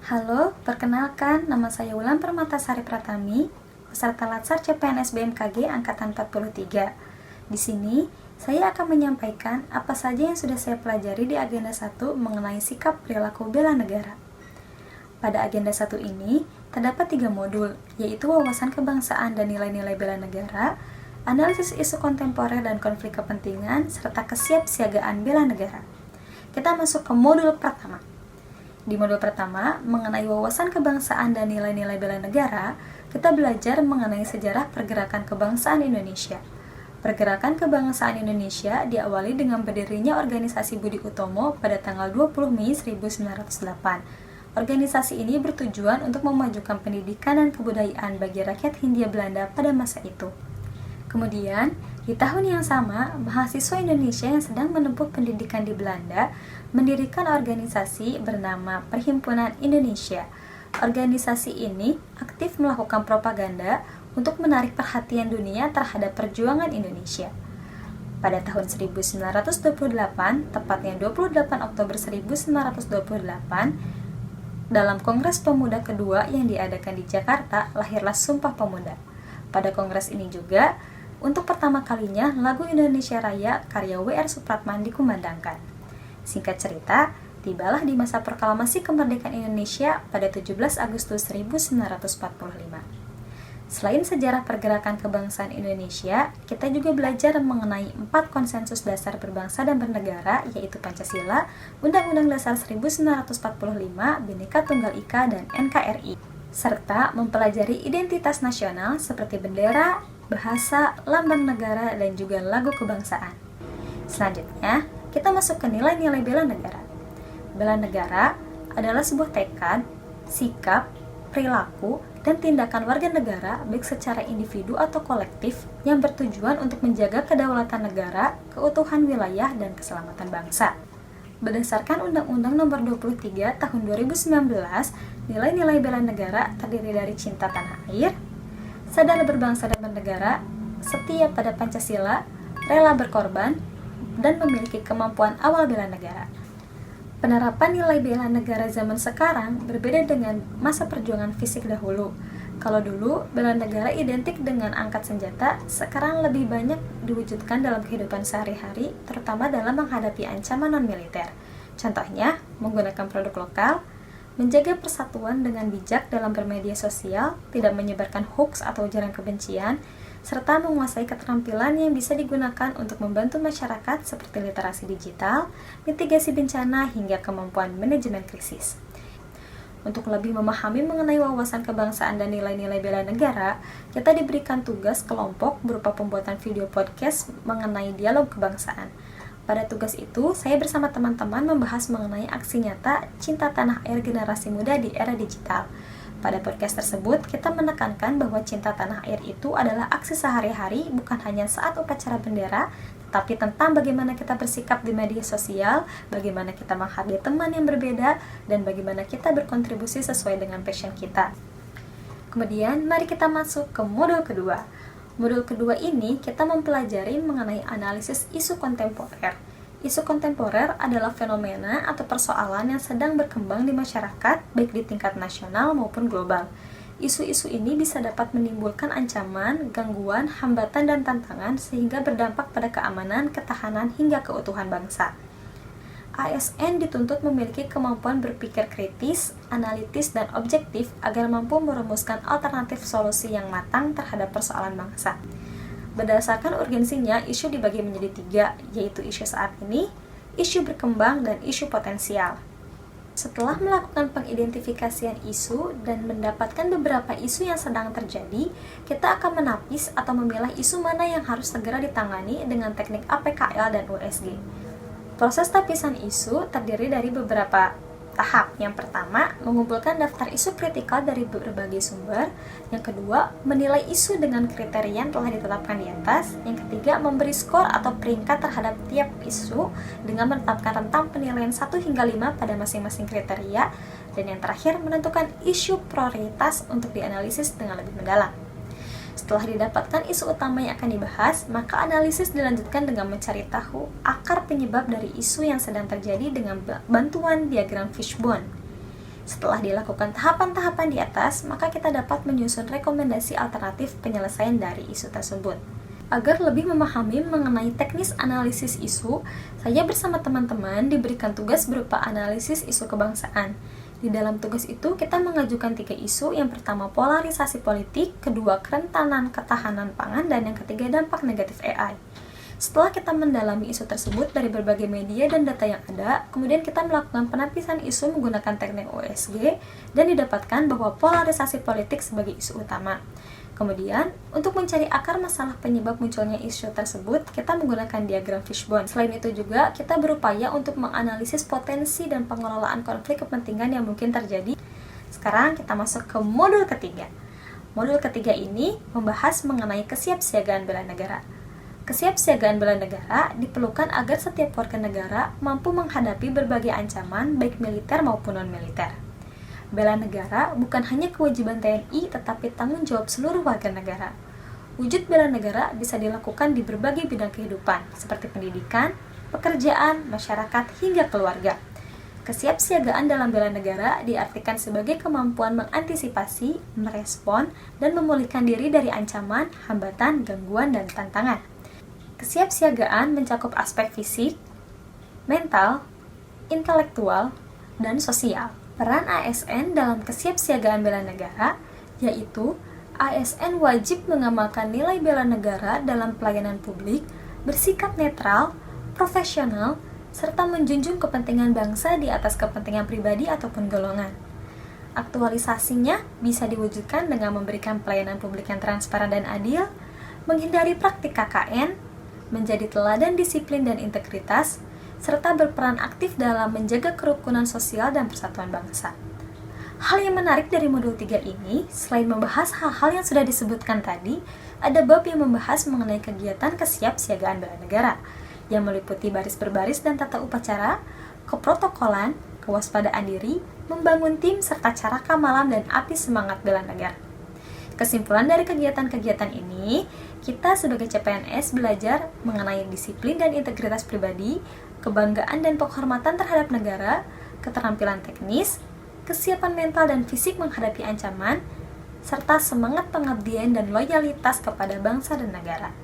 Halo, perkenalkan nama saya Wulan Permatasari Pratami, peserta Latsar CPNS BMKG Angkatan 43. Di sini, saya akan menyampaikan apa saja yang sudah saya pelajari di agenda 1 mengenai sikap perilaku bela negara. Pada agenda 1 ini, terdapat 3 modul, yaitu wawasan kebangsaan dan nilai-nilai bela negara, analisis isu kontemporer dan konflik kepentingan, serta kesiapsiagaan bela negara. Kita masuk ke modul pertama. Di modul pertama, mengenai wawasan kebangsaan dan nilai-nilai bela negara, kita belajar mengenai sejarah pergerakan kebangsaan Indonesia. Pergerakan kebangsaan Indonesia diawali dengan berdirinya Organisasi Budi Utomo pada tanggal 20 Mei 1908. Organisasi ini bertujuan untuk memajukan pendidikan dan kebudayaan bagi rakyat Hindia Belanda pada masa itu. Kemudian, di tahun yang sama, mahasiswa Indonesia yang sedang menempuh pendidikan di Belanda mendirikan organisasi bernama Perhimpunan Indonesia. Organisasi ini aktif melakukan propaganda untuk menarik perhatian dunia terhadap perjuangan Indonesia. Pada tahun 1928, tepatnya 28 Oktober 1928, dalam Kongres Pemuda kedua yang diadakan di Jakarta, lahirlah Sumpah Pemuda. Pada kongres ini juga, untuk pertama kalinya, lagu Indonesia Raya karya W.R. Supratman dikumandangkan. Singkat cerita, tibalah di masa proklamasi kemerdekaan Indonesia pada 17 Agustus 1945. Selain sejarah pergerakan kebangsaan Indonesia, kita juga belajar mengenai 4 konsensus dasar berbangsa dan bernegara, yaitu Pancasila, Undang-Undang Dasar 1945, Bhinneka Tunggal Ika, dan NKRI, serta mempelajari identitas nasional seperti bendera, bahasa, lambang negara, dan juga lagu kebangsaan. Selanjutnya, kita masuk ke nilai-nilai bela negara. Bela negara adalah sebuah tekad, sikap, perilaku, dan tindakan warga negara baik secara individu atau kolektif yang bertujuan untuk menjaga kedaulatan negara, keutuhan wilayah, dan keselamatan bangsa. Berdasarkan Undang-Undang Nomor 23 Tahun 2019, nilai-nilai bela negara terdiri dari cinta tanah air, sadar berbangsa dan bernegara, setia pada Pancasila, rela berkorban, dan memiliki kemampuan awal bela negara. Penerapan nilai bela negara zaman sekarang berbeda dengan masa perjuangan fisik dahulu. Kalau dulu, bela negara identik dengan angkat senjata, sekarang lebih banyak diwujudkan dalam kehidupan sehari-hari, terutama dalam menghadapi ancaman non-militer. Contohnya, menggunakan produk lokal, menjaga persatuan dengan bijak dalam bermedia sosial, tidak menyebarkan hoax atau ujaran kebencian, serta menguasai keterampilan yang bisa digunakan untuk membantu masyarakat seperti literasi digital, mitigasi bencana, hingga kemampuan manajemen krisis. Untuk lebih memahami mengenai wawasan kebangsaan dan nilai-nilai bela negara, kita diberikan tugas kelompok berupa pembuatan video podcast mengenai dialog kebangsaan. Pada tugas itu, saya bersama teman-teman membahas mengenai aksi nyata cinta tanah air generasi muda di era digital. Pada podcast tersebut, kita menekankan bahwa cinta tanah air itu adalah aksi sehari-hari, bukan hanya saat upacara bendera, tetapi tentang bagaimana kita bersikap di media sosial, bagaimana kita menghargai teman yang berbeda, dan bagaimana kita berkontribusi sesuai dengan passion kita. Kemudian, mari kita masuk ke modul kedua. Modul kedua ini kita mempelajari mengenai analisis isu kontemporer. Isu kontemporer adalah fenomena atau persoalan yang sedang berkembang di masyarakat, baik di tingkat nasional maupun global. Isu-isu ini bisa dapat menimbulkan ancaman, gangguan, hambatan, dan tantangan sehingga berdampak pada keamanan, ketahanan, hingga keutuhan bangsa. ASN dituntut memiliki kemampuan berpikir kritis, analitis, dan objektif agar mampu merumuskan alternatif solusi yang matang terhadap persoalan bangsa. Berdasarkan urgensinya, isu dibagi menjadi 3, yaitu isu saat ini, isu berkembang, dan isu potensial. Setelah melakukan pengidentifikasian isu dan mendapatkan beberapa isu yang sedang terjadi, kita akan menapis atau memilah isu mana yang harus segera ditangani dengan teknik APKL dan USG. Proses tapisan isu terdiri dari beberapa tahap. Yang pertama, mengumpulkan daftar isu kritikal dari berbagai sumber. Yang kedua, menilai isu dengan kriteria yang telah ditetapkan di atas. Yang ketiga, memberi skor atau peringkat terhadap tiap isu dengan menetapkan rentang penilaian 1 hingga 5 pada masing-masing kriteria. Dan yang terakhir, menentukan isu prioritas untuk dianalisis dengan lebih mendalam. Setelah didapatkan isu utama yang akan dibahas, maka analisis dilanjutkan dengan mencari tahu akar penyebab dari isu yang sedang terjadi dengan bantuan diagram fishbone. Setelah dilakukan tahapan-tahapan di atas, maka kita dapat menyusun rekomendasi alternatif penyelesaian dari isu tersebut. Agar lebih memahami mengenai teknis analisis isu, saya bersama teman-teman diberikan tugas berupa analisis isu kebangsaan. Di dalam tugas itu, kita mengajukan 3 isu. Yang pertama, polarisasi politik, kedua, kerentanan ketahanan pangan, dan yang ketiga, dampak negatif AI. Setelah kita mendalami isu tersebut dari berbagai media dan data yang ada, kemudian kita melakukan penapisan isu menggunakan teknik OSG dan didapatkan bahwa polarisasi politik sebagai isu utama. Kemudian, untuk mencari akar masalah penyebab munculnya isu tersebut, kita menggunakan diagram fishbone. Selain itu juga, kita berupaya untuk menganalisis potensi dan pengelolaan konflik kepentingan yang mungkin terjadi. Sekarang kita masuk ke modul ketiga. Modul ketiga ini membahas mengenai kesiapsiagaan bela negara. Kesiapsiagaan bela negara diperlukan agar setiap warga negara mampu menghadapi berbagai ancaman, baik militer maupun non-militer. Bela negara bukan hanya kewajiban TNI, tetapi tanggung jawab seluruh warga negara. Wujud bela negara bisa dilakukan di berbagai bidang kehidupan, seperti pendidikan, pekerjaan, masyarakat, hingga keluarga. Kesiapsiagaan dalam bela negara diartikan sebagai kemampuan mengantisipasi, merespon, dan memulihkan diri dari ancaman, hambatan, gangguan, dan tantangan. Kesiapsiagaan mencakup aspek fisik, mental, intelektual, dan sosial. Peran ASN dalam kesiapsiagaan bela negara, yaitu ASN wajib mengamalkan nilai bela negara dalam pelayanan publik, bersikap netral, profesional, serta menjunjung kepentingan bangsa di atas kepentingan pribadi ataupun golongan. Aktualisasinya bisa diwujudkan dengan memberikan pelayanan publik yang transparan dan adil, menghindari praktik KKN, menjadi teladan disiplin dan integritas, serta berperan aktif dalam menjaga kerukunan sosial dan persatuan bangsa. Hal yang menarik dari modul 3 ini, selain membahas hal-hal yang sudah disebutkan tadi, ada bab yang membahas mengenai kegiatan kesiapsiagaan bela negara, yang meliputi baris berbaris dan tata upacara, keprotokolan, kewaspadaan diri, membangun tim, serta cara kamalan dan api semangat bela negara. Kesimpulan dari kegiatan-kegiatan ini, kita sebagai CPNS belajar mengenai disiplin dan integritas pribadi, kebanggaan dan penghormatan terhadap negara, keterampilan teknis, kesiapan mental dan fisik menghadapi ancaman, serta semangat pengabdian dan loyalitas kepada bangsa dan negara.